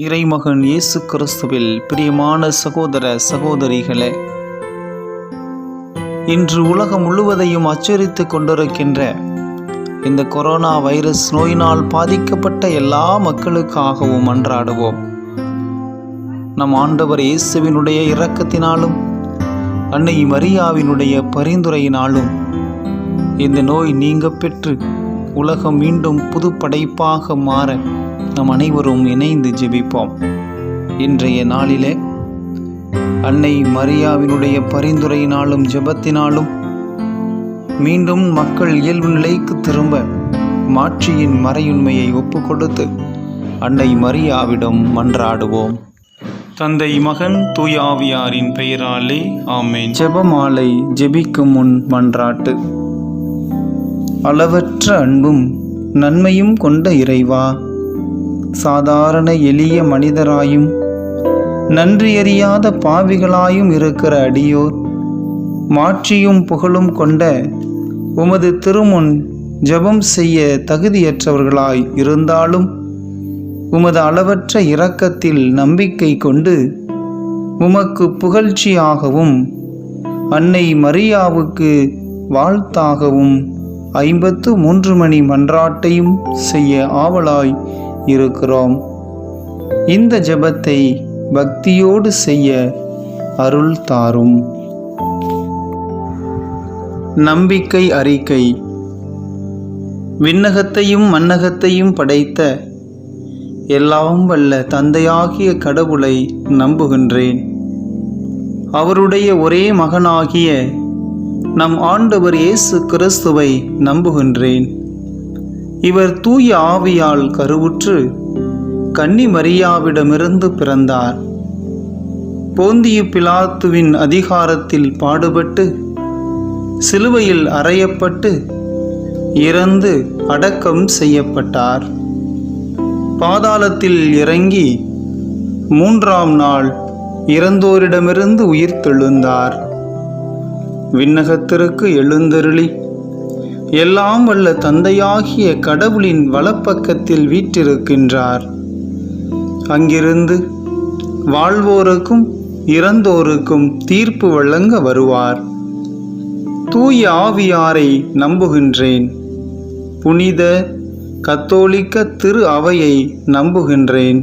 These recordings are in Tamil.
இறைமகன் இயேசு கிறிஸ்துவில் பிரியமான சகோதர சகோதரிகளே, இன்று உலகம் முழுவதையும் அச்சுறுத்தி கொண்டிருக்கின்ற இந்த கொரோனா வைரஸ் நோயினால் பாதிக்கப்பட்ட எல்லா மக்களுக்காகவும் மன்றாடுவோம். நம் ஆண்டவர் இயேசுவினுடைய இரக்கத்தினாலும் அன்னை மரியாவினுடைய பரிந்துரையினாலும் இந்த நோய் நீங்க பெற்று உலகம் மீண்டும் புது படைப்பாக மாற நம் அனைவரும் இணைந்து ஜெபிப்போம். இன்றைய நாளிலே அன்னை மரியாவினுடைய பரிந்துரையினாலும் ஜெபத்தினாலும் மீண்டும் மக்கள் இயல்பு நிலைக்கு திரும்ப மாட்சியின் மறையுண்மையை ஒப்புக்கொடுத்து அன்னை மரியாவிடம் மன்றாடுவோம். தந்தை, மகன், தூய ஆவியாரின் பெயராலே ஆமென். ஜெபமாலை ஜெபிக்கும் முன் மன்றாட்டு. அளவற்ற அன்பும் நன்மையும் கொண்ட இறைவா, சாதாரண எளிய மனிதராயும் நன்றியறியாத பாவிகளாயும் இருக்கிற அடியோர் மாட்சியும் புகழும் கொண்ட உமது திருமுன் ஜெபம் செய்ய தகுதியற்றவர்களாய் இருந்தாலும் உமது அளவற்ற இரக்கத்தில் நம்பிக்கை கொண்டு உமக்கு புகழ்ச்சியாகவும் அன்னை மரியாவுக்கு வாழ்த்தாகவும் 53 மணி மன்றாட்டையும் செய்ய ஆவலாய் இருக்கிறோம். இந்த ஜெபத்தை பக்தியோடு செய்ய அருள் தாரும். நம்பிக்கை அறிக்கை. விண்ணகத்தையும் மண்ணகத்தையும் படைத்த எல்லாம் வல்ல தந்தையாகிய கடவுளை நம்புகின்றேன். அவருடைய ஒரே மகனாகிய நம் ஆண்டவர் இயேசு கிறிஸ்துவை நம்புகின்றேன். இவர் தூய ஆவியால் கருவுற்று கன்னி மரியாவிடமிருந்து பிறந்தார். போந்தியு பிலாத்துவின் அதிகாரத்தில் பாடுபட்டு சிலுவையில் அறையப்பட்டு இறந்து அடக்கம் செய்யப்பட்டார். பாதாளத்தில் இறங்கி 3ஆம் நாள் இறந்தோரிடமிருந்து உயிர்த்தெழுந்தார். விண்ணகத்திற்கு எழுந்தருளி எல்லாம் வல்ல தந்தையாகிய கடவுளின் வலப்பக்கத்தில் வீற்றிருக்கின்றார். அங்கிருந்து வாழ்வோருக்கும் இறந்தோருக்கும் தீர்ப்பு வழங்க வருவார். தூய ஆவியாரை நம்புகின்றேன். புனித கத்தோலிக்க திரு அவையை நம்புகின்றேன்.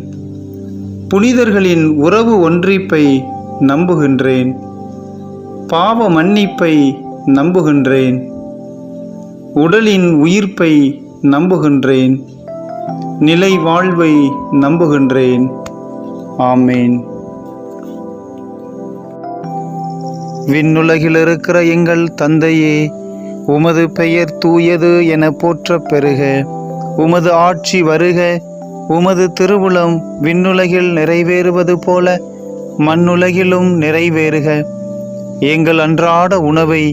புனிதர்களின் உறவு ஒன்றிப்பை நம்புகின்றேன். பாவ மன்னிப்பை நம்புகின்றேன். உடலின் உயிர்ப்பை நம்புகின்றேன். நிலை வாழ்வை நம்புகின்றேன். ஆமேன். விண்ணுலகில் இருக்கிற எங்கள் தந்தையே, உமது பெயர் தூயது என போற்றப் பெறுக. உமது ஆட்சி வருக. உமது திருவுளம் விண்ணுலகில் நிறைவேறுவது போல மண்ணுலகிலும் நிறைவேறுக. எங்கள் அன்றாட உணவை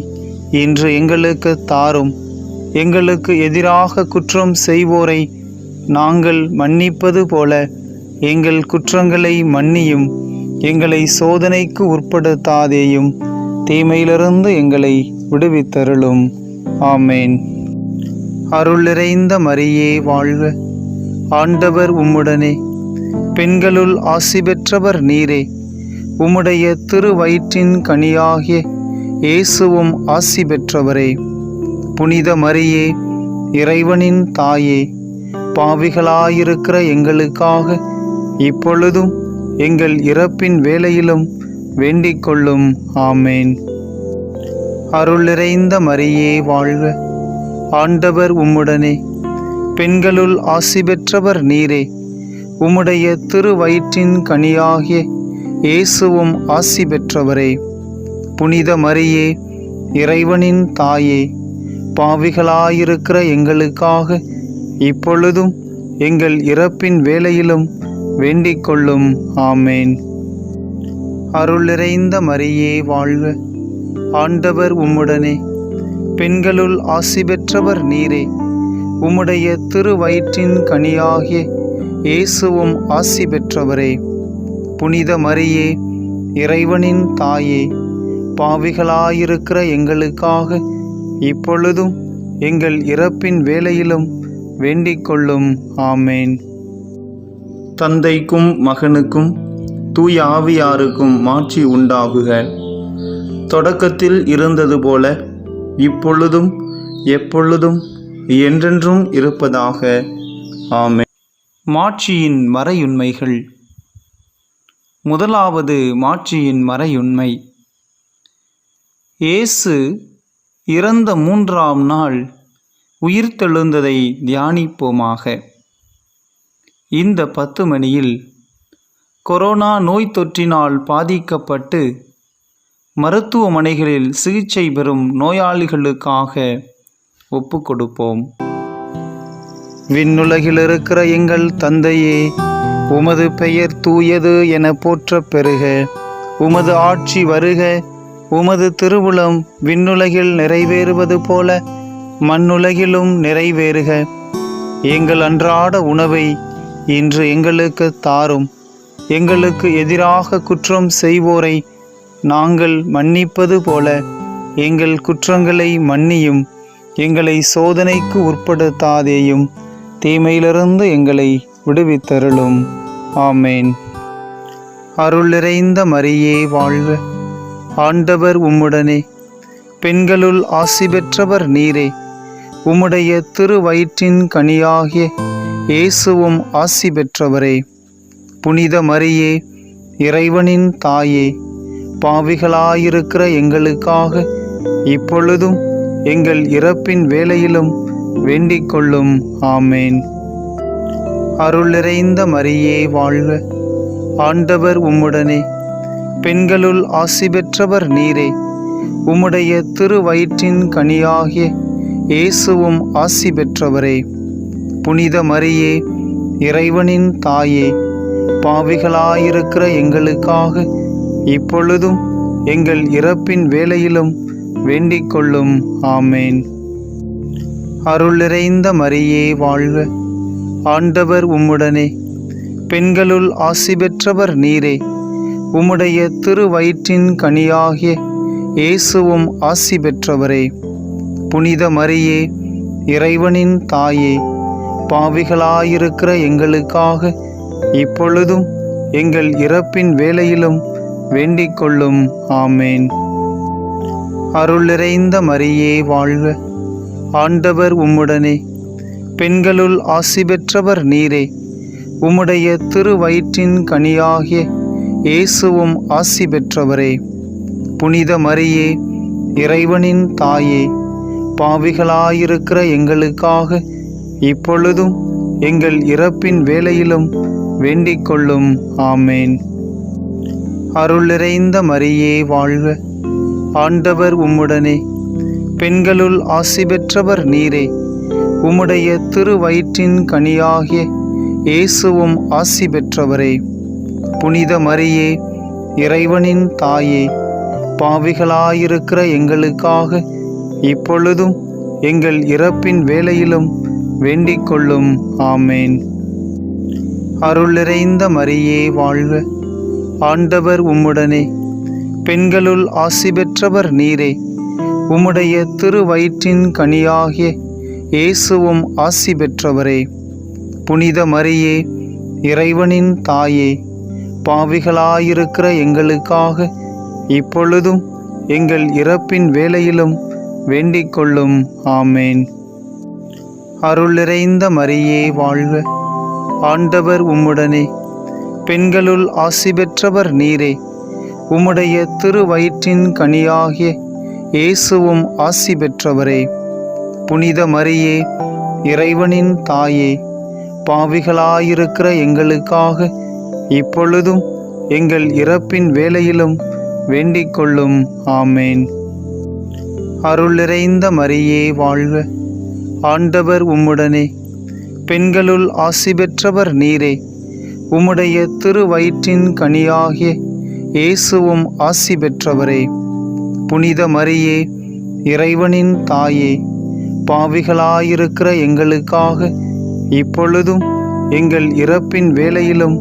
இன்று எங்களுக்கு தாரும். எங்களுக்கு எதிராக குற்றம் செய்வோரை நாங்கள் மன்னிப்பது போல எங்கள் குற்றங்களை மன்னியும். எங்களை சோதனைக்கு உட்படுத்தாதேயும், தீமையிலிருந்து எங்களை விடுவித்தருளும். ஆமேன். அருள் நிறைந்த மரியே வாழ்க. ஆண்டவர் உம்முடனே, பெண்களுள் ஆசி பெற்றவர் நீரே. உம்முடைய திருவயிற்றின் கனியாகிய இயேசுவும் ஆசி பெற்றவரே. புனித மரியே, இறைவனின் தாயே, பாவிகளாயிருக்கிற எங்களுக்காக இப்பொழுதும் எங்கள் இறப்பின் வேளையிலும் வேண்டிக் கொள்ளும். ஆமேன். அருள் நிறைந்த மரியே வாழ்க. ஆண்டவர் உம்முடனே, பெண்களுள் ஆசி பெற்றவர் நீரே. உம்முடைய திருவயிற்றின் கனியாகிய இயேசுவும் ஆசி பெற்றவரே. புனித மரியே, இறைவனின் தாயே, பாவிகளாயிருக்கிற எங்களுக்காக இப்பொழுதும் எங்கள் இறப்பின் வேளையிலும் வேண்டிக் கொள்ளும். ஆமேன். அருள் நிறைந்த மரியே வாழ்க. ஆண்டவர் உம்முடனே, பெண்களுள் ஆசி பெற்றவர் நீரே. உம்முடைய திருவயிற்றின் கனியாகிய இயேசுவும் ஆசி பெற்றவரே. புனித மரியே, இறைவனின் தாயே, பாவிகளாயிருக்கிற எங்களுக்காக இப்பொழுதும் எங்கள் இறப்பின் வேளையிலும் வேண்டிக் கொள்ளும். ஆமேன். தந்தைக்கும் மகனுக்கும் தூய ஆவியாருக்கும் மாட்சி உண்டாகுக. தொடக்கத்தில் இருந்தது போல இப்பொழுதும் எப்பொழுதும் என்றென்றும் இருப்பதாக. ஆமென். மாட்சியின் மறையுண்மைகள். முதலாவது மாட்சியின் மறையுண்மை. இயேசு இறந்த 3ஆம் நாள் உயிர்த்தெழுந்ததை தியானிப்போமாக. இந்த 10 மணியில் கொரோனா நோய் தொற்றினால் பாதிக்கப்பட்டு மருத்துவமனைகளில் சிகிச்சை பெறும் நோயாளிகளுக்காக ஒப்பு கொடுப்போம். விண்ணுலகில் இருக்கிற எங்கள் தந்தையே, உமது பெயர் தூயது என போற்றப் பெறுக. உமது ஆட்சி வருக. உமது திருவுளம் விண்ணுலகில் நிறைவேறுவது போல மண்ணுலகிலும் நிறைவேறுக. எங்கள் அன்றாட உணவை இன்று எங்களுக்கு தாரும். எங்களுக்கு எதிராக குற்றம் செய்வோரை நாங்கள் மன்னிப்பது போல எங்கள் குற்றங்களை மன்னியும். எங்களை சோதனைக்கு உட்படுத்தாதேயும், தீமையிலிருந்து எங்களை விடுவித்தருளும். ஆமேன். அருள் நிறைந்த மரியே வாழ்க. ஆண்டவர் உம்முடனே, பெண்களுள் ஆசி பெற்றவர் நீரே. உம்முடைய திருவயிற்றின் கனியாகிய இயேசுவும் ஆசி பெற்றவரே. புனித மரியே, இறைவனின் தாயே, பாவிகளாயிருக்கிற எங்களுக்காக இப்பொழுதும் எங்கள் இறப்பின் வேளையிலும் வேண்டிக் கொள்ளும். ஆமேன். அருள் நிறைந்த மரியே வாழ்க. ஆண்டவர் உம்முடனே, பெண்களுள் ஆசி பெற்றவர் நீரே. உம்முடைய திருவயிற்றின் கனியாகிய இயேசுவும் ஆசி பெற்றவரே. புனித மரியே, இறைவனின் தாயே, பாவிகளாயிருக்கிற எங்களுக்காக இப்பொழுதும் எங்கள் இறப்பின் வேளையிலும் வேண்டிக் கொள்ளும். ஆமேன். அருள் நிறைந்த மரியே வாழ்க. ஆண்டவர் உம்முடனே, பெண்களுள் ஆசி பெற்றவர் நீரே. உம்முடைய திருவயிற்றின் கனியாகிய இயேசுவும் ஆசி பெற்றவரே. புனித மரியே, இறைவனின் தாயே, பாவிகளாயிருக்கிற எங்களுக்காக இப்பொழுதும் எங்கள் இறப்பின் வேளையிலும் வேண்டிக் கொள்ளும். ஆமேன். அருள் நிறைந்த மரியே வாழ்க. ஆண்டவர் உம்முடனே, பெண்களுள் ஆசி பெற்றவர் நீரே. உம்முடைய திருவயிற்றின் கனியாகிய இயேசுவும் ஆசி பெற்றவரே. புனித மரியே, இறைவனின் தாயே, பாவிகளாயிருக்கிற எங்களுக்காக இப்பொழுதும் எங்கள் இறப்பின் வேளையிலும் வேண்டிக் கொள்ளும். ஆமேன். அருள் நிறைந்த மரியே வாழ்க. ஆண்டவர் உம்முடனே, பெண்களுள் ஆசி பெற்றவர் நீரே. உம்முடைய திருவயிற்றின் கனியாகிய இயேசுவும் ஆசி பெற்றவரே. புனித மரியே, இறைவனின் தாயே, பாவிகளாயிருக்கிற எங்களுக்காக இப்பொழுதும் எங்கள் இறப்பின் வேளையிலும் வேண்டிக் கொள்ளும். ஆமேன். அருள் நிறைந்த மரியே வாழ்க. ஆண்டவர் உம்முடனே, பெண்களுள் ஆசி பெற்றவர் நீரே. உம்முடைய திருவயிற்றின் கனியாகிய இயேசுவும் ஆசி பெற்றவரே. புனித மரியே, இறைவனின் தாயே, பாவிகளாயிருக்கிற எங்களுக்காக இப்பொழுதும் எங்கள் இறப்பின் வேளையிலும் வேண்டிக் கொள்ளும். ஆமேன். அருள் நிறைந்த மரியே வாழ்க. ஆண்டவர் உம்முடனே, பெண்களுள் ஆசி பெற்றவர் நீரே. உம்முடைய திருவயிற்றின் கனியாகிய இயேசுவும் ஆசி பெற்றவரே. புனித மரியே, இறைவனின் தாயே, பாவிகளாயிருக்கிற எங்களுக்காக இப்பொழுதும் எங்கள் இறப்பின் வேளையிலும் வேண்டிக் கொள்ளும். ஆமேன். அருள் நிறைந்த மரியே வாழ்க. ஆண்டவர் உம்முடனே, பெண்களுள் ஆசி பெற்றவர் நீரே. உம்முடைய திருவயிற்றின் கனியாகிய இயேசுவும் ஆசி பெற்றவரே. புனித மரியே, இறைவனின் தாயே, பாவிகளாயிருக்கிற எங்களுக்காக இப்பொழுதும் எங்கள் இறப்பின் வேளையிலும்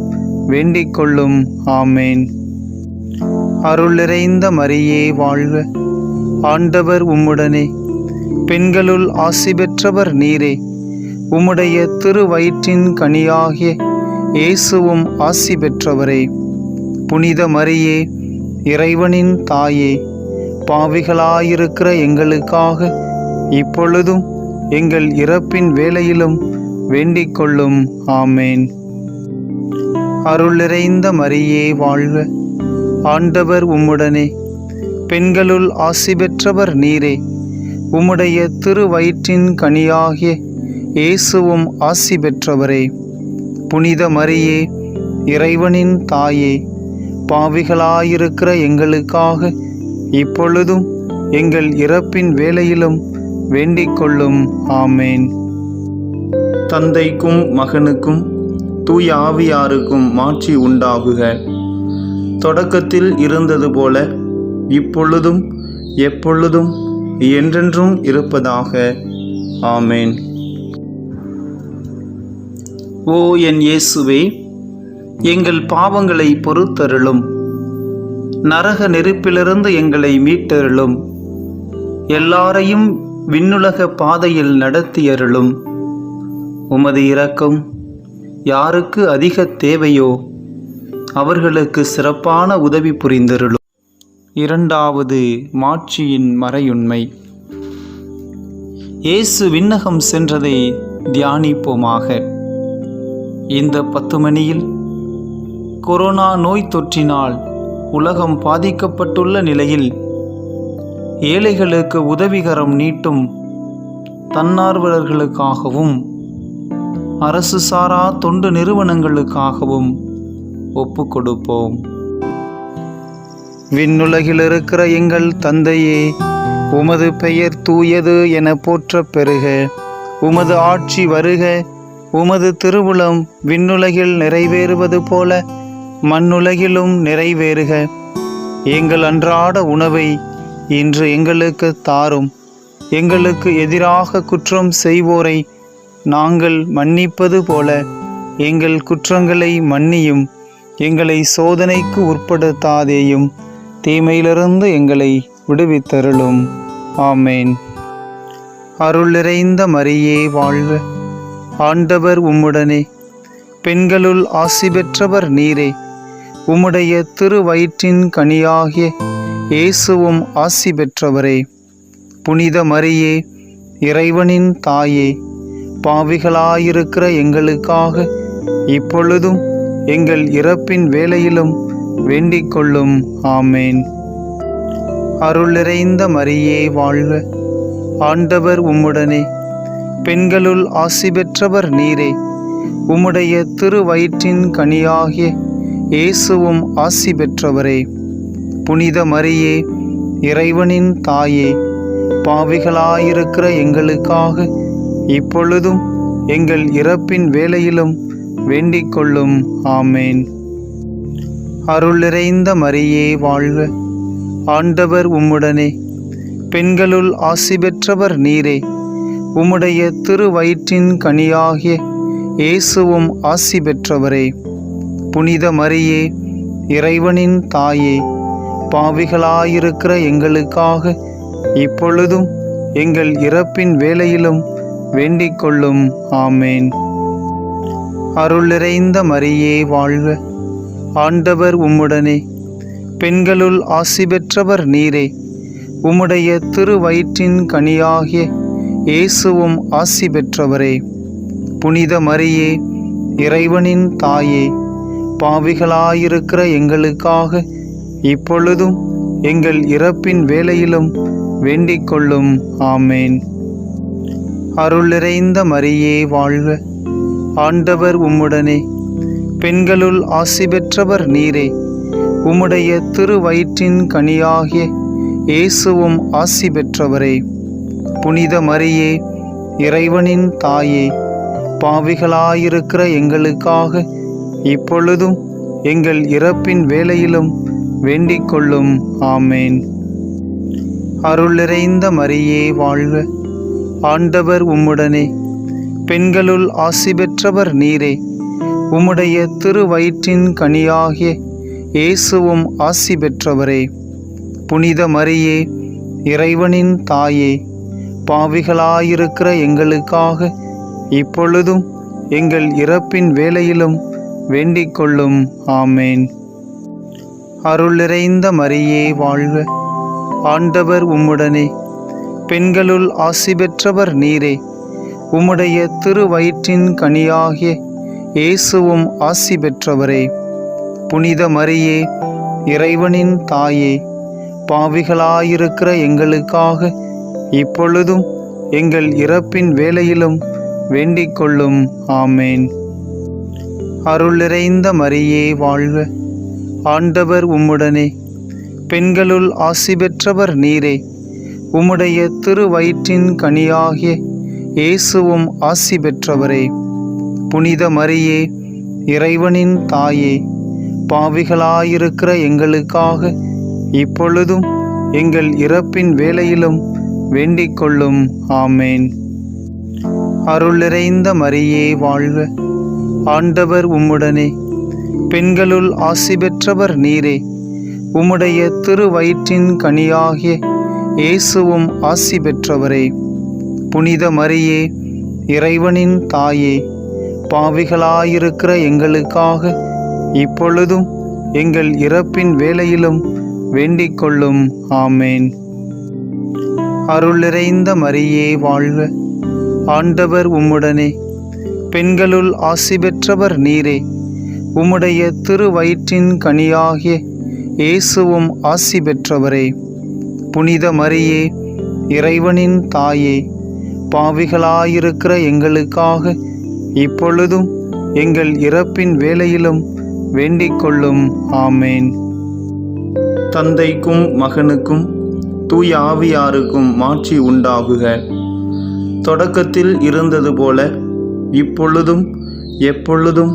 வேண்டிக் கொள்ளும். ஆமேன். அருள் நிறைந்த மரியே வாழ்க. ஆண்டவர் உம்முடனே, பெண்களுள் ஆசி பெற்றவர் நீரே. உம்முடைய திருவயிற்றின் கனியாகிய இயேசுவும் ஆசி பெற்றவரே. புனித மரியே, இறைவனின் தாயே, பாவிகளாயிருக்கிற எங்களுக்காக இப்பொழுதும் எங்கள் இறப்பின் வேளையிலும் வேண்டிக் கொள்ளும். ஆமேன். அருள் நிறைந்த மரியே வாழ்க, ஆண்டவர் உம்முடனே, பெண்களுள் ஆசி பெற்றவர் நீரே. உம்முடைய திருவயிற்றின் கனியாகிய இயேசுவும் ஆசி பெற்றவரே. புனித மரியே, இறைவனின் தாயே, பாவிகளாயிருக்கிற எங்களுக்காக இப்பொழுதும் எங்கள் இறப்பின் வேளையிலும் வேண்டிக் கொள்ளும். ஆமேன். தந்தைக்கும் மகனுக்கும் தூய ஆவியாருக்கும் மாட்சி உண்டாகுக. தொடக்கத்தில் இருந்தது போல இப்பொழுதும் எப்பொழுதும் என்றென்றும் இருப்பதாக. ஆமேன். ஓ என் இயேசுவே, எங்கள் பாவங்களை பொறுத்தருளும். நரக நெருப்பிலிருந்து எங்களை மீட்டருளும். எல்லாரையும் விண்ணுலக பாதையில் நடத்தியருளும். உமது இரக்கம் யாருக்கு அதிக தேவையோ அவர்களுக்கு சிறப்பான உதவி புரிந்தருளும். இரண்டாவது மாட்சியின் மறையுண்மை. இயேசு விண்ணகம் சென்றதை தியானிப்போமாக. இந்த 10 மணியில் கொரோனா நோய் தொற்றினால் உலகம் பாதிக்கப்பட்டுள்ள நிலையில் ஏழைகளுக்கு உதவிகரம் நீட்டும் தன்னார்வலர்களுக்காகவும் அரசு சாரா தொண்டு நிறுவனங்களுக்காகவும் ஒப்பு கொடுப்போம். விண்ணுலகில் இருக்கிற எங்கள் தந்தையே, உமது பெயர் தூயது என போற்றப் பெறுக. உமது ஆட்சி வருக. உமது திருவுளம் விண்ணுலகில் நிறைவேறுவது போல மண்ணுலகிலும் நிறைவேறுக. எங்கள் அன்றாட உணவை இன்று எங்களுக்கு தாரும். எங்களுக்கு எதிராக குற்றம் செய்வோரை நாங்கள் மன்னிப்பது போல எங்கள் குற்றங்களை மன்னியும். எங்களை சோதனைக்கு உட்படுத்தாதேயும், தீமையிலிருந்து எங்களை விடுவித்தருளும். ஆமேன். அருள் நிறைந்த மரியே வாழ்க, ஆண்டவர் உம்முடனே, பெண்களுள் ஆசி பெற்றவர் நீரே. உம்முடைய திருவயிற்றின் கனியாகிய இயேசுவும் ஆசி பெற்றவரே. புனித மரியே, இறைவனின் தாயே, பாவிகளாயிருக்கிற எங்களுக்காக இப்பொழுதும் எங்கள் இறப்பின் வேளையிலும் வேண்டிக் கொள்ளும். ஆமேன். அருள் நிறைந்த மரியே வாழ்க, ஆண்டவர் உம்முடனே, பெண்களுள் ஆசி பெற்றவர் நீரே. உம்முடைய திருவயிற்றின் கனியாகிய இயேசுவும் ஆசி பெற்றவரே. புனித மரியே, இறைவனின் தாயே, பாவிகளாயிருக்கிற எங்களுக்காக இப்பொழுதும் எங்கள் இறப்பின் வேளையிலும் வேண்டிக் கொள்ளும். ஆமேன். அருள் நிறைந்த மரியே வாழ்க, ஆண்டவர் உம்முடனே, பெண்களுள் ஆசி பெற்றவர் நீரே. உம்முடைய திருவயிற்றின் கனியாகிய இயேசுவும் ஆசி பெற்றவரே. புனித மரியே, இறைவனின் தாயே, பாவிகளாயிருக்கிற எங்களுக்காக இப்பொழுதும் எங்கள் இறப்பின் வேளையிலும் வேண்டிக் கொள்ளும். ஆமேன். அருள் நிறைந்த மரியே வாழ்க, ஆண்டவர் உம்முடனே, பெண்களுள் ஆசி பெற்றவர் நீரே. உம்முடைய திருவயிற்றின் கனியாகிய இயேசுவும் ஆசி பெற்றவரே. புனித மரியே, இறைவனின் தாயே, பாவிகளாயிருக்கிற எங்களுக்காக இப்பொழுதும் எங்கள் இறப்பின் வேளையிலும் வேண்டிக் கொள்ளும். ஆமேன். அருள் நிறைந்த மரியே வாழ்க, ஆண்டவர் உம்முடனே, பெண்களுள் ஆசி பெற்றவர் நீரே. உம்முடைய திருவயிற்றின் கனியாகிய இயேசுவும் ஆசி பெற்றவரே. புனித மரியே, இறைவனின் தாயே, பாவிகளாயிருக்கிற எங்களுக்காக இப்பொழுதும் எங்கள் இறப்பின் வேளையிலும் வேண்டிக் கொள்ளும். ஆமேன். அருள் நிறைந்த மரியே வாழ்க, ஆண்டவர் உம்முடனே, பெண்களுள் ஆசி பெற்றவர் நீரே. உம்முடைய திருவயிற்றின் கனியாகிய இயேசுவும் ஆசி பெற்றவரே. புனித மரியே, இறைவனின் தாயே, பாவிகளாயிருக்கிற எங்களுக்காக இப்பொழுதும் எங்கள் இறப்பின் வேளையிலும் வேண்டிக் கொள்ளும். ஆமேன். அருள் நிறைந்த மரியே வாழ்க, ஆண்டவர் உம்முடனே, பெண்களுள் ஆசி பெற்றவர் நீரே. உம்முடைய திருவயிற்றின் கனியாகிய இயேசுவும் ஆசி பெற்றவரே. புனித மரியே, இறைவனின் தாயே, பாவிகளாயிருக்கிற எங்களுக்காக இப்பொழுதும் எங்கள் இறப்பின் வேளையிலும் வேண்டிக் கொள்ளும். ஆமேன். அருள் நிறைந்த மரியே வாழ்க, ஆண்டவர் உம்முடனே, பெண்களுள் ஆசி பெற்றவர் நீரே. உம்முடைய திருவயிற்றின் கனியாகிய இயேசுவும் ஆசி பெற்றவரே. புனித மரியே, இறைவனின் தாயே, பாவிகளாயிருக்கிற எங்களுக்காக இப்பொழுதும் எங்கள் இறப்பின் வேளையிலும் வேண்டிக் கொள்ளும். ஆமேன். அருள் நிறைந்த மரியே வாழ்க, ஆண்டவர் உம்முடனே, பெண்களுள் ஆசி பெற்றவர் நீரே. உம்முடைய திருவயிற்றின் கனியாகிய இயேசுவும் ஆசி பெற்றவரே. புனித மரியே, இறைவனின் தாயே, பாவிகளாயிருக்கிற எங்களுக்காக இப்பொழுதும் எங்கள் இறப்பின் வேளையிலும் வேண்டிக் கொள்ளும். ஆமேன். அருள் நிறைந்த மரியே வாழ்க, ஆண்டவர் உம்முடனே, பெண்களுள் ஆசி பெற்றவர் நீரே. உம்முடைய திருவயிற்றின் கனியாகிய இயேசுவும் ஆசி பெற்றவரே. புனித மரியே, இறைவனின் தாயே, பாவிகளாயிருக்கிற எங்களுக்காக இப்பொழுதும் எங்கள் இறப்பின் வேளையிலும் வேண்டிக் கொள்ளும். ஆமேன். தந்தைக்கும் மகனுக்கும் தூய ஆவியாருக்கும் மாட்சி உண்டாகுக. தொடக்கத்தில் இருந்தது போல இப்பொழுதும் எப்பொழுதும்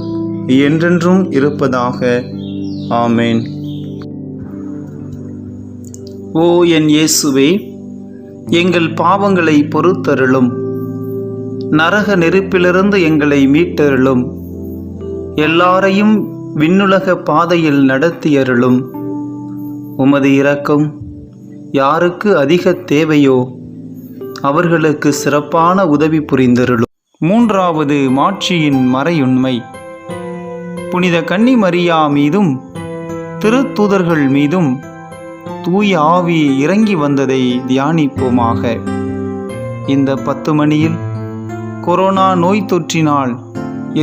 என்றென்றும் இருப்பதாக. ஆமேன். ஓ என் இயேசுவே, எங்கள் பாவங்களை பொறுத்தருளும். நரக நெருப்பிலிருந்து எங்களை மீட்டருளும். எல்லாரையும் விண்ணுலக பாதையில் நடத்தியருளும். உமது இரக்கம் யாருக்கு அதிக தேவையோ அவர்களுக்கு சிறப்பான உதவி புரிந்தருளும். மூன்றாவது மாட்சியின் மறையுண்மை. புனித கன்னி மரியா மீதும் திருத்தூதர்கள் மீதும் தூய ஆவி இறங்கி வந்ததை தியானிப்போமாக. இந்த 10 மணியில் கொரோனா நோய் தொற்றினால்,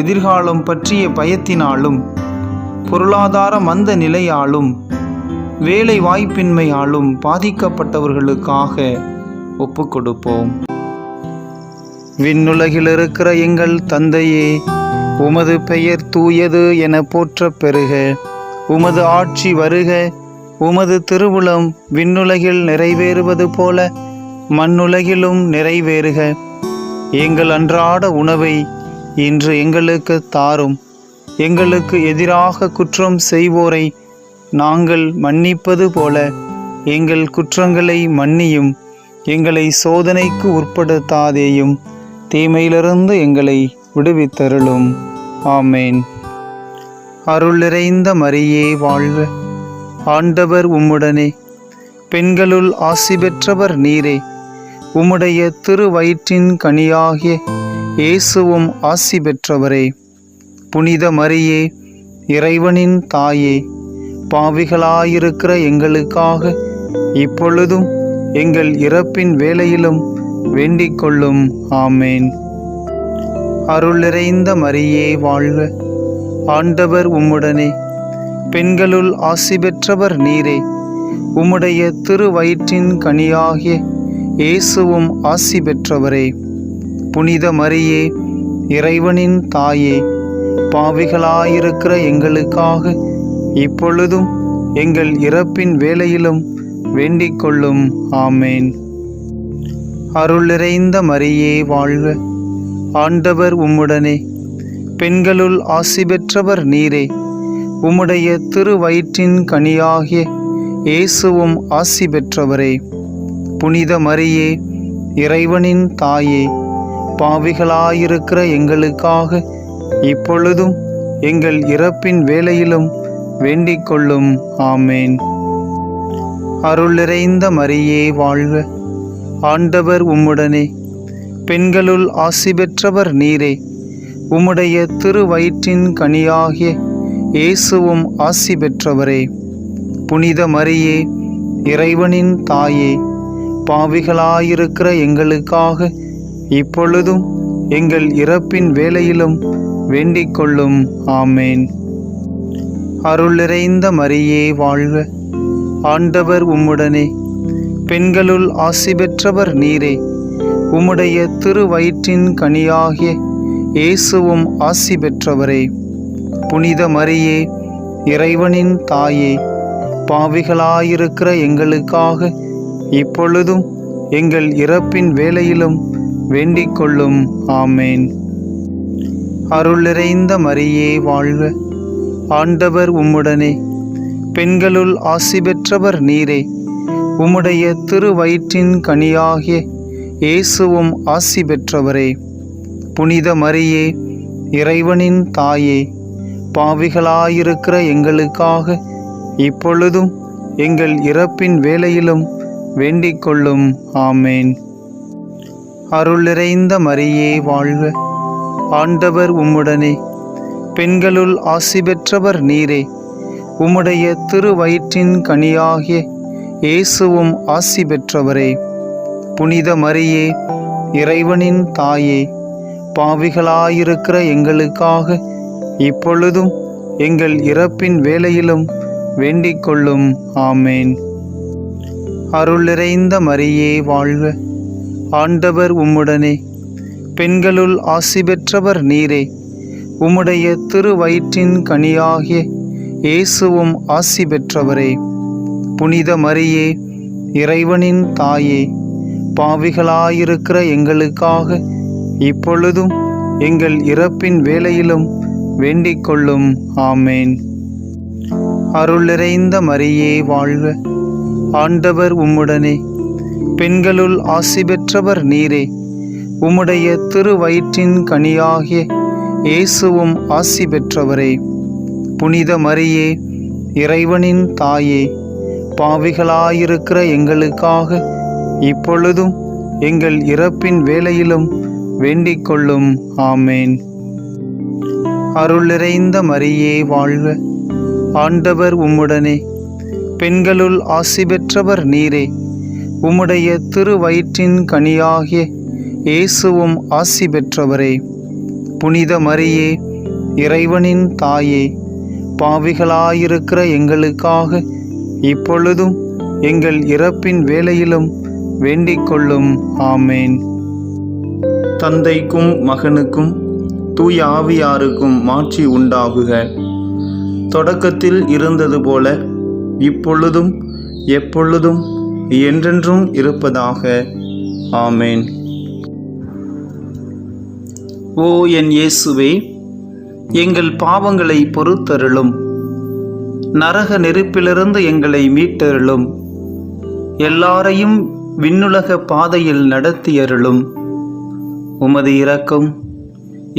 எதிர்காலம் பற்றிய பயத்தினாலும், பொருளாதார மந்த நிலையாலும், வேலை வாய்ப்பின்மையாலும் பாதிக்கப்பட்டவர்களுக்காக ஒப்புக்கொடுப்போம். விண்ணுலகில் இருக்கிற எங்கள் தந்தையே, உமது பெயர் தூயது என போற்றப் பெறுக. உமது ஆட்சி வருக. உமது திருவுளம் விண்ணுலகில் நிறைவேறுவது போல மண்ணுலகிலும் நிறைவேறுக. எங்கள் அன்றாட உணவை இன்று எங்களுக்கு தாரும். எங்களுக்கு எதிராக குற்றம் செய்வோரை நாங்கள் மன்னிப்பது போல எங்கள் குற்றங்களை மன்னியும். எங்களை சோதனைக்கு உட்படுத்தாதேயும், தீமையிலிருந்து எங்களை விடுவித்தருளும். ஆமேன். அருள் நிறைந்த மரியே வாழ்க, ஆண்டவர் உம்முடனே, பெண்களுள் ஆசி பெற்றவர் நீரே. உம்முடைய திருவயிற்றின் கனியாகிய இயேசுவும் ஆசி பெற்றவரே. புனித மரியே, இறைவனின் தாயே, பாவிகளாயிருக்கிற எங்களுக்காக இப்பொழுதும் எங்கள் இறப்பின் வேளையிலும் வேண்டிக் கொள்ளும். ஆமேன். அருள் நிறைந்த மரியே வாழ்க, ஆண்டவர் உம்முடனே, பெண்களுள் ஆசி பெற்றவர் நீரே. உம்முடைய திருவயிற்றின் கனியாகிய இயேசுவும் ஆசி பெற்றவரே. புனித மரியே, இறைவனின் தாயே, பாவிகளாயிருக்கிற எங்களுக்காக இப்பொழுதும் எங்கள் இறப்பின் வேளையிலும் வேண்டிக் கொள்ளும். ஆமேன். அருள் நிறைந்த மரியே வாழ்க, ஆண்டவர் உம்முடனே, பெண்களுள் ஆசி பெற்றவர் நீரே. உம்முடைய திருவயிற்றின் கனியாகிய இயேசுவும் ஆசி பெற்றவரே. புனித மரியே, இறைவனின் தாயே, பாவிகளாயிருக்கிற எங்களுக்காக இப்பொழுதும் எங்கள் இறப்பின் வேளையிலும் வேண்டிக் கொள்ளும். ஆமேன். அருள் நிறைந்த மரியே வாழ்க, ஆண்டவர் உம்முடனே, பெண்களுள் ஆசி பெற்றவர் நீரே. உம்முடைய திருவயிற்றின் கனியாகிய இயேசுவும் ஆசி பெற்றவரே. புனித மரியே, இறைவனின் தாயே, பாவிகளாயிருக்கிற எங்களுக்காக இப்பொழுதும் எங்கள் இறப்பின் வேளையிலும் வேண்டிக் கொள்ளும். ஆமேன். அருள் நிறைந்த மரியே வாழ்க, ஆண்டவர் உம்முடனே, பெண்களுள் ஆசி பெற்றவர் நீரே. உம்முடைய திருவயிற்றின் கனியாகிய இயேசுவும் ஆசி பெற்றவரே. புனித மரியே, இறைவனின் தாயே, பாவிகளாயிருக்கிற எங்களுக்காக இப்பொழுதும் எங்கள் இறப்பின் வேளையிலும் வேண்டிக் கொள்ளும். ஆமேன். அருள் நிறைந்த மரியே வாழ்க, ஆண்டவர் உம்முடனே, பெண்களுள் ஆசி பெற்றவர் நீரே. உம்முடைய திருவயிற்றின் கனியாகிய இயேசுவும் ஆசி பெற்றவரே. புனித மரியே, இறைவனின் தாயே, பாவிகளாயிருக்கிற எங்களுக்காக இப்பொழுதும் எங்கள் இறப்பின் வேளையிலும் வேண்டிக் கொள்ளும். ஆமேன். அருள் நிறைந்த மரியே வாழ்க, ஆண்டவர் உம்முடனே, பெண்களுள் ஆசி பெற்றவர் நீரே. உம்முடைய திருவயிற்றின் கனியாகிய இயேசுவும் ஆசி பெற்றவரே. புனித மரியே, இறைவனின் தாயே, பாவிகளாயிருக்கிற எங்களுக்காக இப்பொழுதும் எங்கள் இறப்பின் வேளையிலும் வேண்டிக் கொள்ளும். ஆமேன். அருள் நிறைந்த மரியே வாழ்க, ஆண்டவர் உம்முடனே, பெண்களுள் ஆசி பெற்றவர் நீரே. உம்முடைய திருவயிற்றின் கனியாகிய இயேசுவும் ஆசி பெற்றவரே. புனித மரியே, இறைவனின் தாயே, பாவிகளாயிருக்கிற எங்களுக்காக இப்பொழுதும் எங்கள் இறப்பின் வேளையிலும் வேண்டிக் கொள்ளும். ஆமேன். அருள் நிறைந்த மரியே வாழ்க, ஆண்டவர் உம்முடனே, பெண்களுள் ஆசி பெற்றவர் நீரே. உம்முடைய திருவயிற்றின் கனியாகிய இயேசுவும் ஆசி பெற்றவரே. புனித மரியே, இறைவனின் தாயே, பாவிகளாயிருக்கிற எங்களுக்காக இப்பொழுதும் எங்கள் இறப்பின் வேளையிலும் வேண்டிக் கொள்ளும். ஆமேன். அருள் நிறைந்த மரியே வாழ்க, ஆண்டவர் உம்முடனே, பெண்களுள் ஆசி பெற்றவர் நீரே. உம்முடைய திருவயிற்றின் கனியாகிய இயேசுவும் ஆசி பெற்றவரே. புனித மரியே, இறைவனின் தாயே, பாவிகளாயிருக்கிற எங்களுக்காக இப்பொழுதும் எங்கள் இறப்பின் வேளையிலும் வேண்டிக் கொள்ளும். ஆமேன். தந்தைக்கும் மகனுக்கும் தூய ஆவியாருக்கும் மாட்சி உண்டாகுக. தொடக்கத்தில் இருந்தது போல இப்பொழுதும் எப்பொழுதும் என்றென்றும் இருப்பதாக. ஆமேன். ஓ என் இயேசுவே, எங்கள் பாவங்களை பொறுத்தருளும். நரக நெருப்பிலிருந்து எங்களை மீட்டருளும். எல்லாரையும் விண்ணுலக பாதையில் நடத்தியருளும். உமது இரக்கம்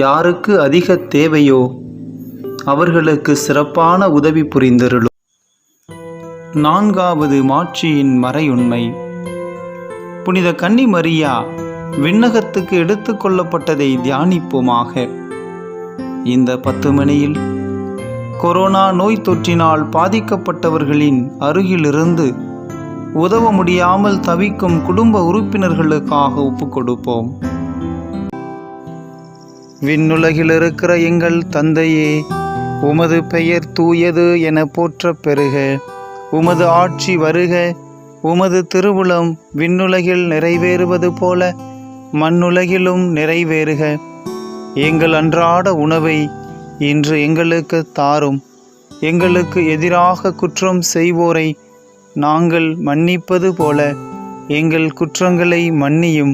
யாருக்கு அதிக தேவையோ அவர்களுக்கு சிறப்பான உதவி புரிந்தருளும். நான்காவது மாட்சியின் மறையுண்மை. புனித கன்னி மரியா விண்ணகத்துக்கு எடுத்து கொள்ளப்பட்டதை தியானிப்போமாக. இந்த 10 மணியில் கொரோனா நோய் தொற்றினால் பாதிக்கப்பட்டவர்களின் அருகிலிருந்து உதவ முடியாமல் தவிக்கும் குடும்ப உறுப்பினர்களுக்காக ஒப்புக்கொடுப்போம். விண்ணுலகில் இருக்கிற எங்கள் தந்தையே, உமது பெயர் தூயது என போற்றப் பெறுக. உமது ஆட்சி வருக. உமது திருவுளம் விண்ணுலகில் நிறைவேறுவது போல மண்ணுலகிலும் நிறைவேறுக. எங்கள் அன்றாட உணவை இன்று எங்களுக்கு தாரும். எங்களுக்கு எதிராக குற்றம் செய்வோரை நாங்கள் மன்னிப்பது போல எங்கள் குற்றங்களை மன்னியும்.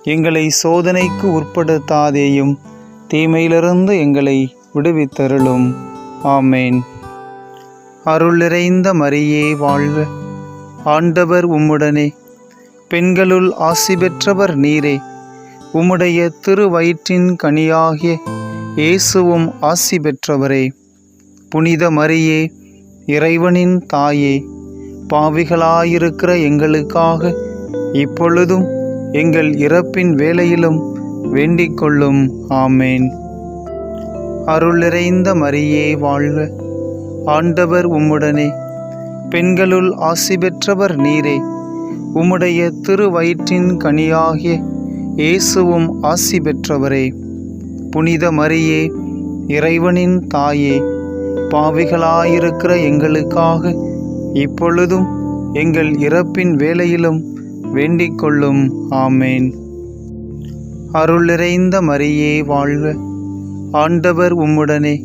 எங்களை சோதனைக்கு உட்படுத்தாதேயும், தீமையிலிருந்து எங்களை விடுவித்தருளும். ஆமேன். அருள் நிறைந்த மரியே வாழ்க, ஆண்டவர் உம்முடனே, பெண்களுள் ஆசி பெற்றவர் நீரே. உம்முடைய திருவயிற்றின் கனியாகிய இயேசுவும் ஆசி பெற்றவரே. புனித மரியே, இறைவனின் தாயே, பாவிகளாயிருக்கிற எங்களுக்காக இப்பொழுதும் எங்கள் இறப்பின் வேளையிலும் வேண்டிக் கொள்ளும். ஆமேன். அருள் நிறைந்த மரியே வாழ்க, ஆண்டவர் உம்முடனே, பெண்களுள் ஆசி பெற்றவர் நீரே. உம்முடைய திருவயிற்றின் கனியாகிய இயேசுவும் ஆசி பெற்றவரே. புனித மரியே, இறைவனின் தாயே, பாவிகளாயிருக்கிற எங்களுக்காக இப்பொழுதும் எங்கள் இறப்பின் வேளையிலும் வேண்டிக் கொள்ளும். ஆமேன். அருள் நிறைந்த மரியே வாழ்க, ஆண்டவர் உம்முடனே,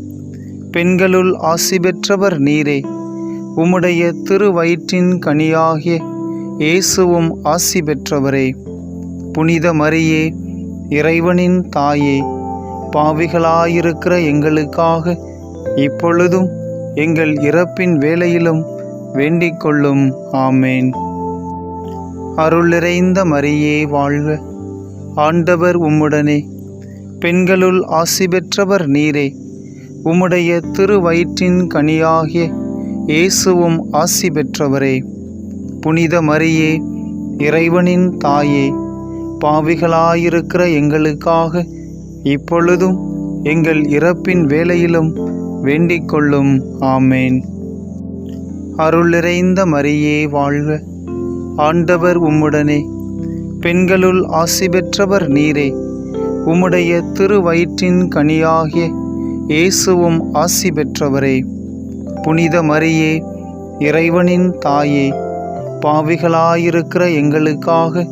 பெண்களுள் ஆசி பெற்றவர் நீரே. உம்முடைய திருவயிற்றின் கனியாகிய இயேசுவும் ஆசி பெற்றவரே. புனித மரியே, இறைவனின் தாயே, பாவிகளாயிருக்கிற எங்களுக்காக இப்பொழுதும் எங்கள் இறப்பின் வேளையிலும் வேண்டிக் கொள்ளும். ஆமேன். அருள் நிறைந்த மரியே வாழ்க, ஆண்டவர் உம்முடனே, பெண்களுள் ஆசி பெற்றவர் நீரே. உம்முடைய திருவயிற்றின் கனியாகிய இயேசுவும் ஆசி பெற்றவரே. புனித மரியே, இறைவனின் தாயே, பாவிகளாயிருக்கிற எங்களுக்காக இப்பொழுதும் எங்கள் இறப்பின் வேளையிலும் வேண்டிக் கொள்ளும். ஆமேன். அருள் நிறைந்த மரியே வாழ்க, ஆண்டவர் உம்முடனே, பெண்களுள் ஆசி பெற்றவர் நீரே. உம்முடைய திருவயிற்றின் கனியாகிய இயேசுவும் ஆசி பெற்றவரே. புனித மரியே, இறைவனின் தாயே, பாவிகளாயிருக்கிற எங்களுக்காக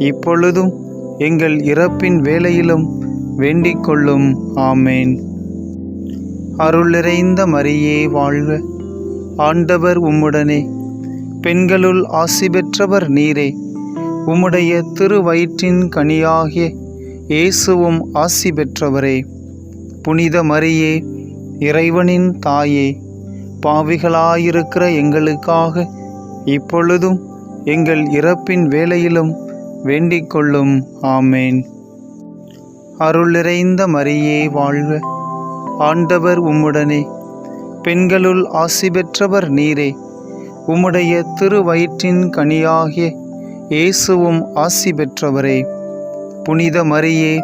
இப்பொழுதும் எங்கள் இறப்பின் வேளையிலும் வேண்டிக் கொள்ளும். ஆமேன். அருள் நிறைந்த மரியே வாழ்க, ஆண்டவர் உம்முடனே, பெண்களுள் ஆசி பெற்றவர் நீரே. உம்முடைய திருவயிற்றின் கனியாகிய இயேசுவும் ஆசி பெற்றவரே. புனித மரியே, இறைவனின் தாயே, பாவிகளாயிருக்கிற எங்களுக்காக இப்பொழுதும் எங்கள் இறப்பின் வேளையிலும் வேண்டிக் கொள்ளும். ஆமேன். அருள் நிறைந்த மரியே வாழ்க, ஆண்டவர் உம்முடனே, பெண்களுள் ஆசி பெற்றவர் நீரே. உம்முடைய திருவயிற்றின் கனியாகிய இயேசுவும் ஆசி பெற்றவரே. புனித மரியே,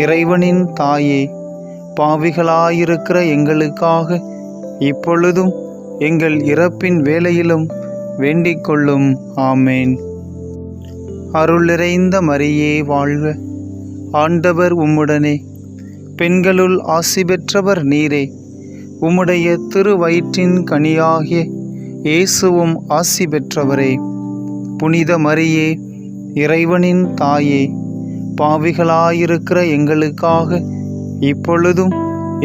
இறைவனின் தாயே, பாவிகளாயிருக்கிற எங்களுக்காக இப்பொழுதும் எங்கள் இறப்பின் வேளையிலும் வேண்டிக் கொள்ளும். ஆமேன். அருள் நிறைந்த மரியே வாழ்க, ஆண்டவர் உம்முடனே, பெண்களுள் ஆசி பெற்றவர் நீரே. உம்முடைய திருவயிற்றின் கனியாகிய இயேசுவும் ஆசி பெற்றவரே. புனித மரியே, இறைவனின் தாயே, பாவிகளாயிருக்கிற எங்களுக்காக இப்பொழுதும்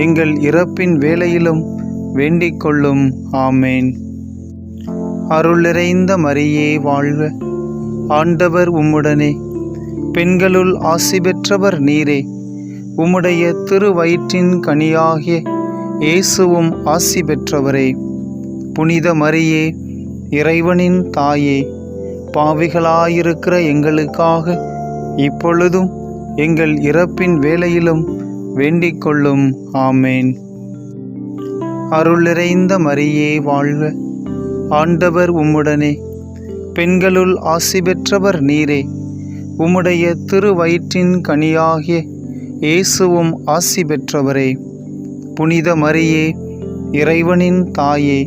எங்கள் இறப்பின் வேளையிலும் வேண்டிக் கொள்ளும். ஆமேன். அருள் நிறைந்த மரியே வாழ்க, ஆண்டவர் உம்முடனே, பெண்களுள் ஆசி பெற்றவர் நீரே. உம்முடைய திருவயிற்றின் கனியாகிய இயேசுவும் ஆசி பெற்றவரே. புனித மரியே, இறைவனின் தாயே, பாவிகளாயிருக்கிற எங்களுக்காக இப்பொழுதும் எங்கள் இறப்பின் வேளையிலும் வேண்டிக் கொள்ளும். ஆமேன். அருள் நிறைந்த மரியே வாழ்க, ஆண்டவர் உம்முடனே, பெண்களுள் ஆசி பெற்றவர் நீரே. உம்முடைய திருவயிற்றின் கனியாகிய இயேசுவும் ஆசி பெற்றவரே. புனித மரியே, இறைவனின் தாயே,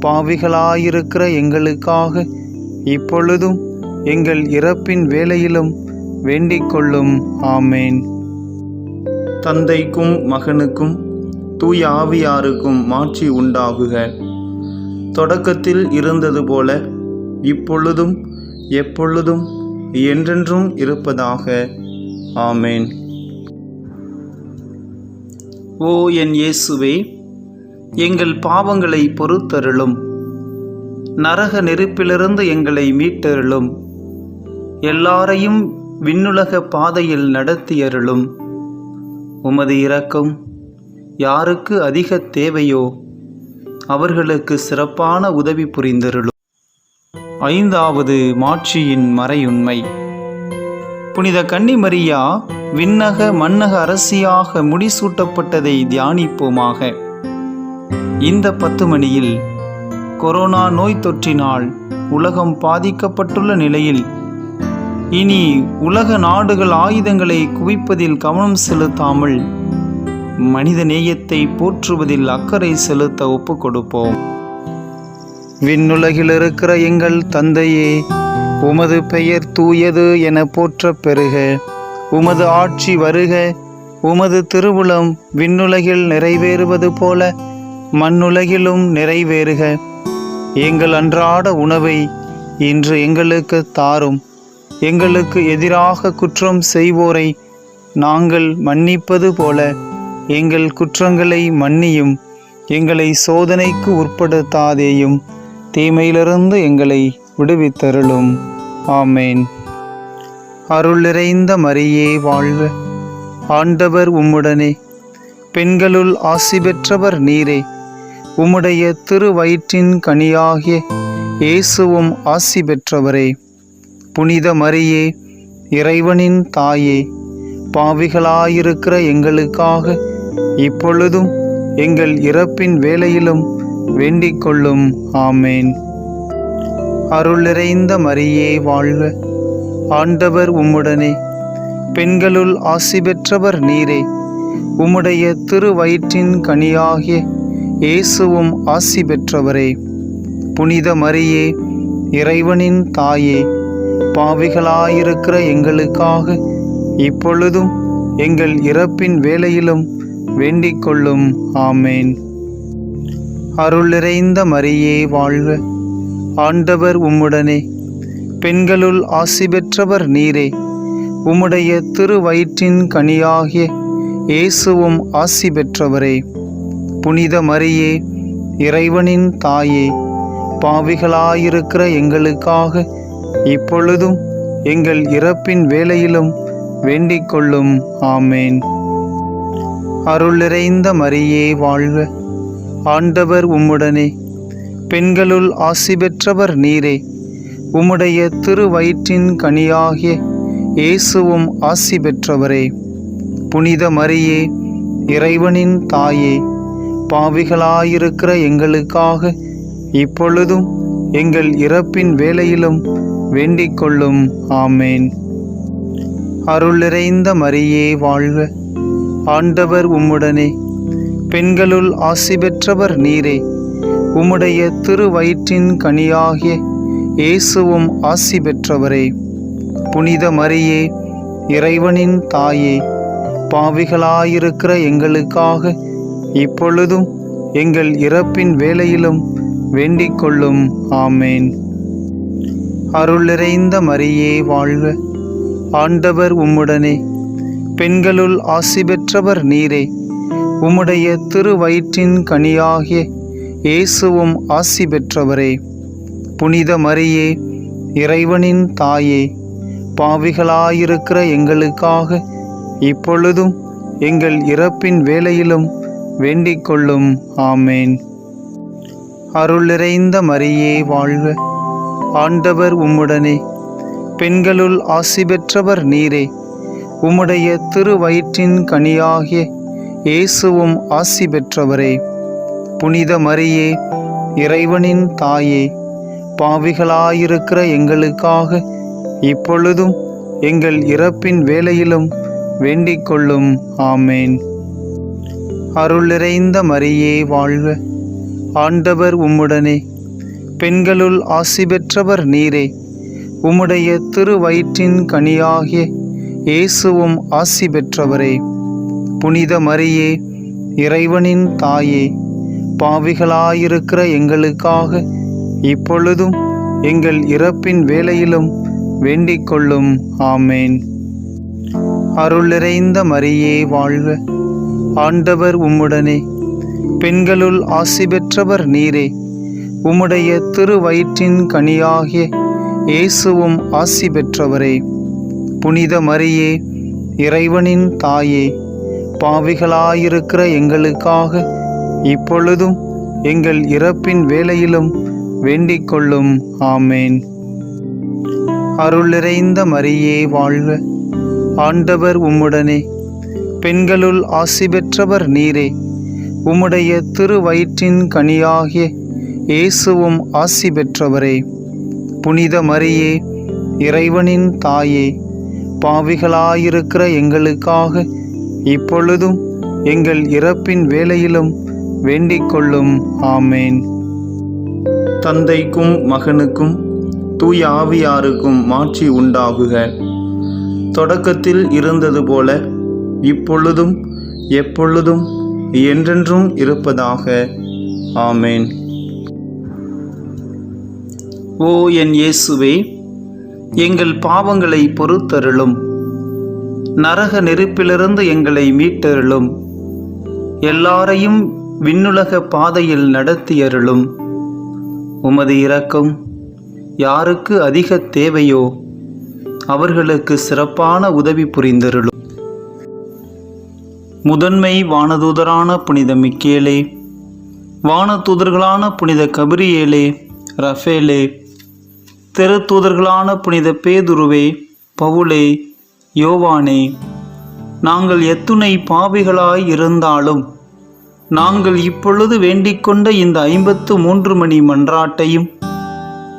பாவிகளாயிருக்கிற எங்களுக்காக இப்பொழுதும் எங்கள் இறப்பின் வேளையிலும் வேண்டிக் கொள்ளும். ஆமேன். தந்தைக்கும் மகனுக்கும் தூய ஆவியாருக்கும் மாட்சி உண்டாகுக. தொடக்கத்தில் இருந்தது போல இப்பொழுதும் எப்பொழுதும் என்றென்றும் இருப்பதாக. ஆமேன். ஓ என் இயேசுவே, எங்கள் பாவங்களை பொறுத்தருளும். நரக நெருப்பிலிருந்து எங்களை மீட்டருளும். எல்லாரையும் விண்ணுலக பாதையில் நடத்தியருளும். உமது இரக்கம் யாருக்கு அதிக தேவையோ அவர்களுக்கு சிறப்பான உதவி புரிந்தருளும். ஐந்தாவது மாட்சியின் மறையுண்மை. புனித கன்னிமரியா விண்ணக மன்னக அரசியாக முடிசூட்டப்பட்டதை தியானிப்போமாக. இந்த 10 மணியில் கொரோனா நோய் தொற்றினால் உலகம் பாதிக்கப்பட்டுள்ள நிலையில் இனி உலக நாடுகள் ஆயுதங்களை குவிப்பதில் கவனம் செலுத்தாமல் மனித நேயத்தை போற்றுவதில் அக்கறை செலுத்த ஒப்பு கொடுப்போம். விண்ணுலகில் இருக்கிற எங்கள் தந்தையே, உமது பெயர் தூயது என போற்றப் பெறுக. உமது ஆட்சி வருக. உமது திருவுளம் விண்ணுலகில் நிறைவேறுவது போல மண்ணுலகிலும் நிறைவேறுக. எங்கள் அன்றாட உணவை இன்று எங்களுக்கு தாரும். எங்களுக்கு எதிராக குற்றம் செய்வோரை நாங்கள் மன்னிப்பது போல எங்கள் குற்றங்களை மன்னியும். எங்களை சோதனைக்கு உட்படுத்தாதேயும், தீமையிலிருந்து எங்களை விடுவித்தருளும். ஆமேன். அருள் நிறைந்த மரியே வாழ்க. ஆண்டவர் உம்முடனே, பெண்களுள் ஆசி பெற்றவர் நீரே. உம்முடைய திருவயிற்றின் கனியாகிய இயேசுவும் ஆசி பெற்றவரே. புனித மரியே, இறைவனின் தாயே, பாவிகளாயிருக்கிற எங்களுக்காக இப்பொழுதும் எங்கள் இறப்பின் வேளையிலும் வேண்டிக் கொள்ளும். ஆமேன். அருள் நிறைந்த மரியே வாழ்க. ஆண்டவர் உம்முடனே, பெண்களுள் ஆசி பெற்றவர் நீரே. உம்முடைய திருவயிற்றின் கனியாகிய இயேசுவும் ஆசி பெற்றவரே. புனித மரியே, இறைவனின் தாயே, பாவிகளாயிருக்கிற எங்களுக்காக இப்பொழுதும் எங்கள் இறப்பின் வேளையிலும் வேண்டிக் கொள்ளும். ஆமேன். அருள் நிறைந்த மரியே வாழ்க. ஆண்டவர் உம்முடனே, பெண்களுள் ஆசி பெற்றவர் நீரே. உம்முடைய திருவயிற்றின் கனியாகிய இயேசுவும் ஆசி பெற்றவரே. புனித மரியே, இறைவனின் தாயே, பாவிகளாயிருக்கிற எங்களுக்காக இப்பொழுதும் எங்கள் இறப்பின் வேளையிலும் வேண்டிக் கொள்ளும். ஆமேன். அருள் நிறைந்த மரியே வாழ்க. ஆண்டவர் உம்முடனே, பெண்களுள் ஆசி பெற்றவர் நீரே. உம்முடைய திருவயிற்றின் கனியாகிய இயேசுவும் ஆசி பெற்றவரே. புனித மரியே, இறைவனின் தாயே, பாவிகளாயிருக்கிற எங்களுக்காக இப்பொழுதும் எங்கள் இறப்பின் வேளையிலும் வேண்டிக் கொள்ளும். ஆமேன். அருள் நிறைந்த மரியே வாழ்க. ஆண்டவர் உம்முடனே, பெண்களுள் ஆசி பெற்றவர் நீரே. உம்முடைய திருவயிற்றின் கனியாகிய இயேசுவும் ஆசி பெற்றவரே. புனித மரியே, இறைவனின் தாயே, பாவிகளாயிருக்கிற எங்களுக்காக இப்பொழுதும் எங்கள் இறப்பின் வேளையிலும் வேண்டிக் கொள்ளும். ஆமேன். அருள் நிறைந்த மரியே வாழ்க. ஆண்டவர் உம்முடனே, பெண்களுள் ஆசி பெற்றவர் நீரே. உம்முடைய திருவயிற்றின் கனியாகிய இயேசுவும் ஆசி பெற்றவரே. புனித மரியே, இறைவனின் தாயே, பாவிகளாயிருக்கிற எங்களுக்காக இப்பொழுதும் எங்கள் இறப்பின் வேளையிலும் வேண்டிக் கொள்ளும். ஆமேன். அருள் நிறைந்த மரியே வாழ்க. ஆண்டவர் உம்முடனே, பெண்களுள் ஆசி பெற்றவர் நீரே. உம்முடைய திருவயிற்றின் கனியாகிய இயேசுவும் ஆசி பெற்றவரே. புனித மரியே, இறைவனின் தாயே, பாவிகளாயிருக்கிற எங்களுக்காக இப்பொழுதும் எங்கள் இறப்பின் வேளையிலும் வேண்டிக் கொள்ளும். ஆமேன். அருள் நிறைந்த மரியே வாழ்க. ஆண்டவர் உம்முடனே, பெண்களுள் ஆசி பெற்றவர் நீரே. உம்முடைய திருவயிற்றின் கனியாகிய இயேசுவும் ஆசி பெற்றவரே. புனித மரியே, இறைவனின் தாயே, பாவிகளாயிருக்கிற எங்களுக்காக இப்பொழுதும் எங்கள் இறப்பின் வேளையிலும் வேண்டிக் கொள்ளும். ஆமேன். அருள் நிறைந்த மரியே வாழ்க. ஆண்டவர் உம்முடனே, பெண்களுள் ஆசி பெற்றவர் நீரே. உம்முடைய திருவயிற்றின் கனியாகிய இயேசுவும் ஆசி பெற்றவரே. புனித மரியே, இறைவனின் தாயே, பாவிகளாயிருக்கிற எங்களுக்காக இப்பொழுதும் எங்கள் இறப்பின் வேளையிலும் வேண்டிக் கொள்ளும். ஆமேன். அருள் நிறைந்த மரியே வாழ்க. ஆண்டவர் உம்முடனே, பெண்களுள் ஆசி பெற்றவர் நீரே. உம்முடைய திருவயிற்றின் கனியாகிய இயேசுவும் ஆசி பெற்றவரே. புனித மரியே, இறைவனின் தாயே, பாவிகளாயிருக்கிற எங்களுக்காக இப்பொழுதும் எங்கள் இறப்பின் வேளையிலும் வேண்டிக் கொள்ளும். ஆமேன். தந்தைக்கும் மகனுக்கும் தூய ஆவியாருக்கும் மாட்சி உண்டாகுக. தொடக்கத்தில் இருந்தது போல இப்பொழுதும் எப்பொழுதும் என்றென்றும் இருப்பதாக. ஆமேன். ஓ என் இயேசுவே, எங்கள் பாவங்களை பொறுத்தருளும். நரக நெருப்பிலிருந்து எங்களை மீட்டருளும். எல்லாரையும் விண்ணுலக பாதையில் நடத்தியருளும். உமது இரக்கம் யாருக்கு அதிக தேவையோ அவர்களுக்கு சிறப்பான உதவி புரிந்தருளும். முதன்மை வானதூதரான புனித மிக்கேலே, வானதூதர்களான புனித கபிரியேலே, ரஃபேலே, திருத்தூதர்களான புனித பேதுருவே, பவுலே, யோவானே, நாங்கள் எத்துணை பாவிகளாய் இருந்தாலும் நாங்கள் இப்பொழுது வேண்டிக்கொண்ட இந்த 53 மணி மன்றாட்டையும்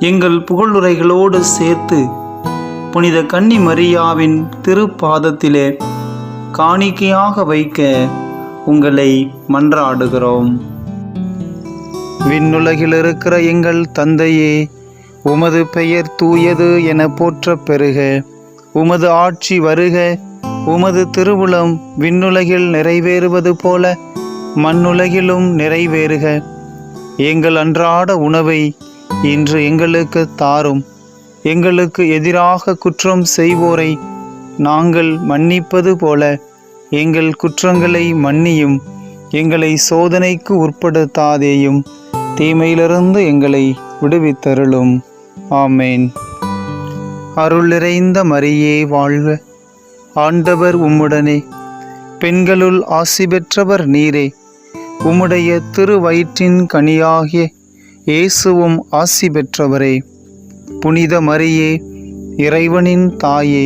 எங்கள் புகழுரைகளோடு சேர்த்து புனித கன்னி மரியாவின் திருப்பாதத்திலே காணிக்கையாக வைக்க உங்களை மன்றாடுகிறோம். விண்ணுலகில் இருக்கிற எங்கள் தந்தையே, உமது பெயர் தூயது என போற்றப் பெறுக. உமது ஆட்சி வருக. உமது திருவுளம் விண்ணுலகில் நிறைவேறுவது போல மண்ணுலகிலும் நிறைவேறுக. எங்கள் அன்றாட உணவை இன்று எங்களுக்கு தாரும். எங்களுக்கு எதிராக குற்றம் செய்வோரை நாங்கள் மன்னிப்பது போல எங்கள் குற்றங்களை மன்னியும். எங்களை சோதனைக்கு உட்படுத்தாதேயும், தீமையிலிருந்து எங்களை விடுவித்தருளும். ஆமேன். அருள் நிறைந்த மரியே வாழ்க. ஆண்டவர் உம்முடனே, பெண்களுள் ஆசி பெற்றவர் நீரே. உம்முடைய திருவயிற்றின் கனியாகிய இயேசுவும் ஆசி பெற்றவரே. புனித மரியே, இறைவனின் தாயே,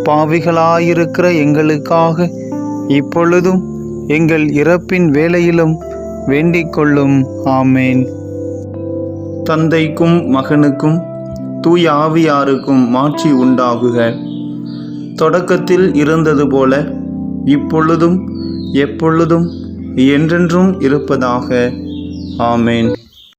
பாவிகளாயிருக்கிற எங்களுக்காக இப்பொழுதும் எங்கள் இறப்பின் வேளையிலும் வேண்டிக் கொள்ளும். ஆமேன். தந்தைக்கும் மகனுக்கும் தூய ஆவியாருக்கும் மாட்சி உண்டாகுக. தொடக்கத்தில் இருந்தது போல இப்பொழுதும் எப்பொழுதும் என்றென்றும் இருப்பதாக. ஆமேன்.